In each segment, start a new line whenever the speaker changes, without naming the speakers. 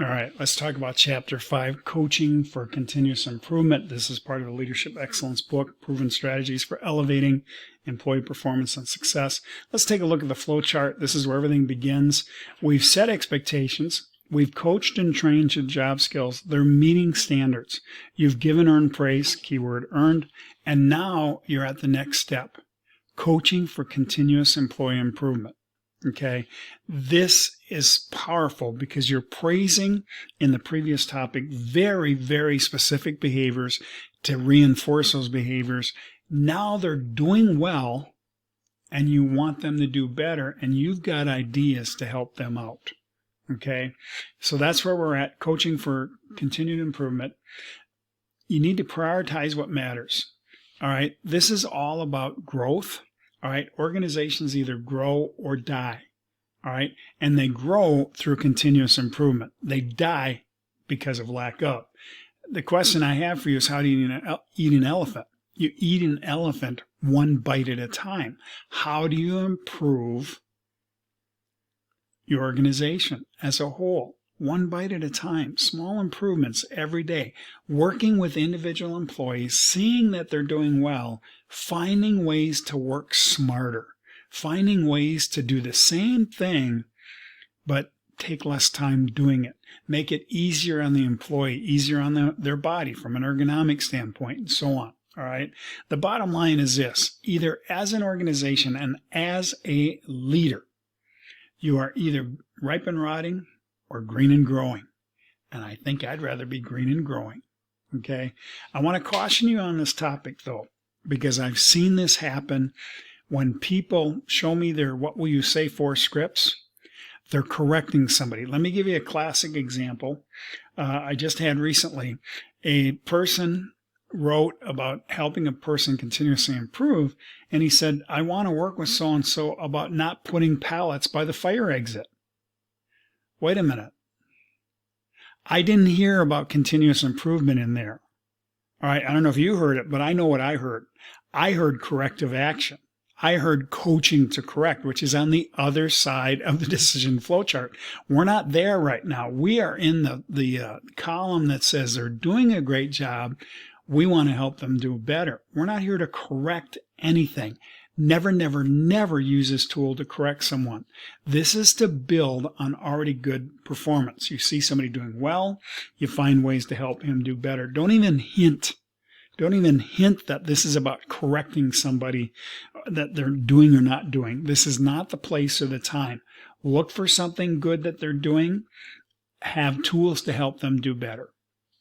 All right, let's talk about Chapter 5, Coaching for Continuous Improvement. This is part of the Leadership Excellence book, Proven Strategies for Elevating Employee Performance and Success. Let's take a look at the flow chart. This is where everything begins. We've set expectations. We've coached and trained your job skills. They're meeting standards. You've given earned praise, keyword earned, and now you're at the next step, coaching for continuous employee improvement. Okay, this is powerful because you're praising in the previous topic very, very specific behaviors to reinforce those behaviors. Now they're doing well and you want them to do better, and you've got ideas to help them out. Okay, so that's where we're at, coaching for continued improvement. You need to prioritize what matters. All right, this is all about growth. All right, organizations either grow or die. All right, and they grow through continuous improvement. They die because of lack of. The question I have for you is, how do you eat an elephant? You eat an elephant one bite at a time. How do you improve your organization as a whole? One bite at a time, small improvements every day, working with individual employees, seeing that they're doing well, finding ways to work smarter, finding ways to do the same thing, but take less time doing it. Make it easier on the employee, easier on their body from an ergonomic standpoint, and so on. All right. The bottom line is this: either as an organization and as a leader, you are either ripe and rotting or green and growing. And I think I'd rather be green and growing. Okay. I want to caution you on this topic, though, because I've seen this happen when people show me their "what will you say for" scripts. They're correcting somebody. Let me give you a classic example. I just had recently a person wrote about helping a person continuously improve, and he said, "I want to work with so-and-so about not putting pallets by the fire exit." Wait a minute. I didn't hear about continuous improvement in there. All right, I don't know if you heard it, but I know what I heard. I heard corrective action. I heard coaching to correct, which is on the other side of the decision flow chart. We're not there right now. We are in the column that says they're doing a great job. We want to help them do better. We're not here to correct anything. Never, never, never use this tool to correct someone. This is to build on already good performance. You see somebody doing well, you find ways to help him do better. Don't even hint that this is about correcting somebody that they're doing or not doing. This is not the place or the time. Look for something good that they're doing. Have tools to help them do better.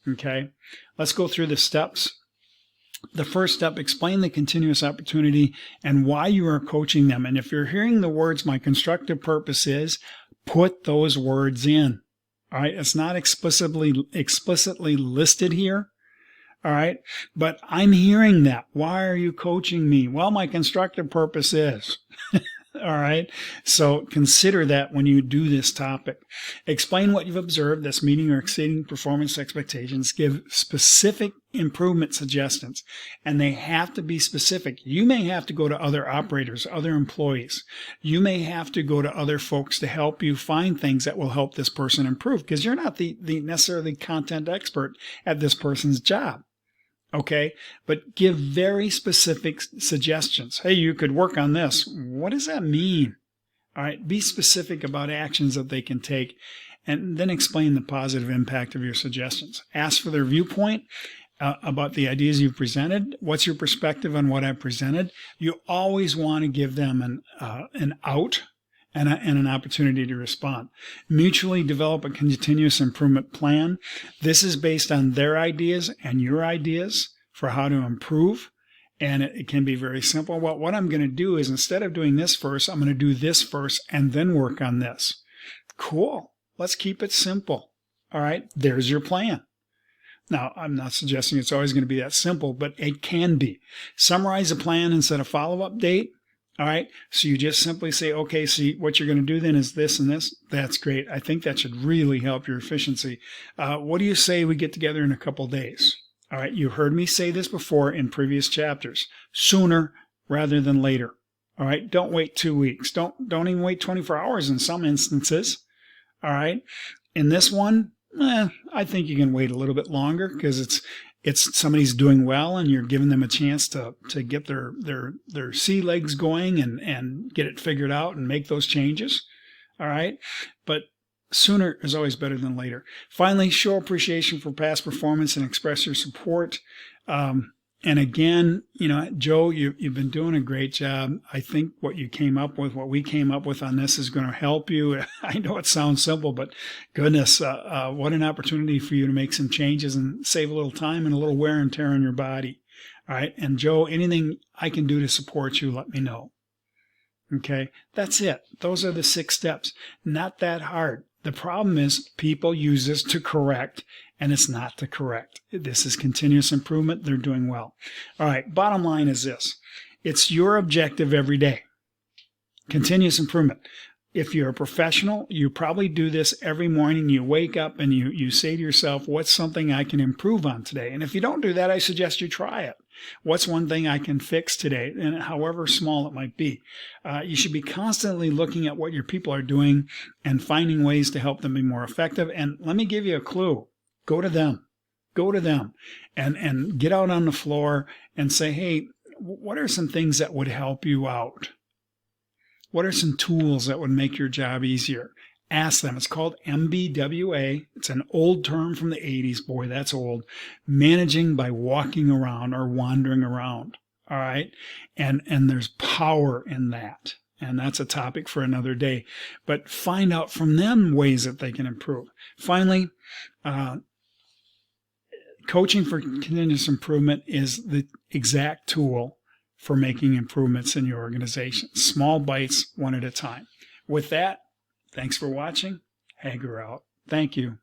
Okay, let's go through the steps. The first step, explain the continuous opportunity and why you are coaching them. And if you're hearing the words, "my constructive purpose is," put those words in. All right, it's not explicitly listed here. All right, but I'm hearing that. Why are you coaching me? Well, my constructive purpose is. All right, so consider that when you do this topic. Explain what you've observed that's meeting or exceeding performance expectations. Give specific improvement suggestions, and they have to be specific. You may have to go to other operators, other employees. You may have to go to other folks to help you find things that will help this person improve, because you're not the necessarily content expert at this person's job. Okay, but give very specific suggestions. Hey, you could work on this. What does that mean? All right, be specific about actions that they can take, and then explain the positive impact of your suggestions. Ask for their viewpoint about the ideas you've presented. What's your perspective on what I've presented? You always want to give them an out and an opportunity to respond. Mutually develop a continuous improvement plan. This is based on their ideas and your ideas for how to improve. And it can be very simple. Well, what I'm going to do is, instead of doing this first, I'm going to do this first and then work on this. Cool. Let's keep it simple. All right. There's your plan. Now, I'm not suggesting it's always going to be that simple, but it can be. Summarize a plan instead of follow-up date. All right, so you just simply say, okay, see, what you're going to do then is this and this. That's great. I think that should really help your efficiency. What do you say we get together in a couple days? All right, you heard me say this before in previous chapters. Sooner rather than later. All right, don't wait 2 weeks. Don't even wait 24 hours in some instances. All right, in this one, I think you can wait a little bit longer because it's somebody's doing well and you're giving them a chance to get their sea legs going and get it figured out and make those changes. All right. But sooner is always better than later. Finally, show appreciation for past performance and express your support. And again, Joe, you've been doing a great job. I think what we came up with on this is going to help you. I know it sounds simple, but goodness, what an opportunity for you to make some changes and save a little time and a little wear and tear on your body. All right. And Joe, anything I can do to support you, let me know. Okay. That's it. Those are the 6 steps. Not that hard. The problem is people use this to correct, and it's not to correct. This is continuous improvement. They're doing well. All right. Bottom line is this. It's your objective every day. Continuous improvement. If you're a professional, you probably do this every morning. You wake up and you say to yourself, what's something I can improve on today? And if you don't do that, I suggest you try it. What's one thing I can fix today, and however small it might be? You should be constantly looking at what your people are doing and finding ways to help them be more effective. And let me give you a clue. Go to them. Go to them and get out on the floor and say, hey, what are some things that would help you out? What are some tools that would make your job easier? Ask them. It's called MBWA. It's an old term from the 80s. Boy, that's old. Managing by walking around or wandering around. All right. And there's power in that. And that's a topic for another day. But find out from them ways that they can improve. Finally, coaching for continuous improvement is the exact tool for making improvements in your organization. Small bites, one at a time. With that, thanks for watching. Hager out. Thank you.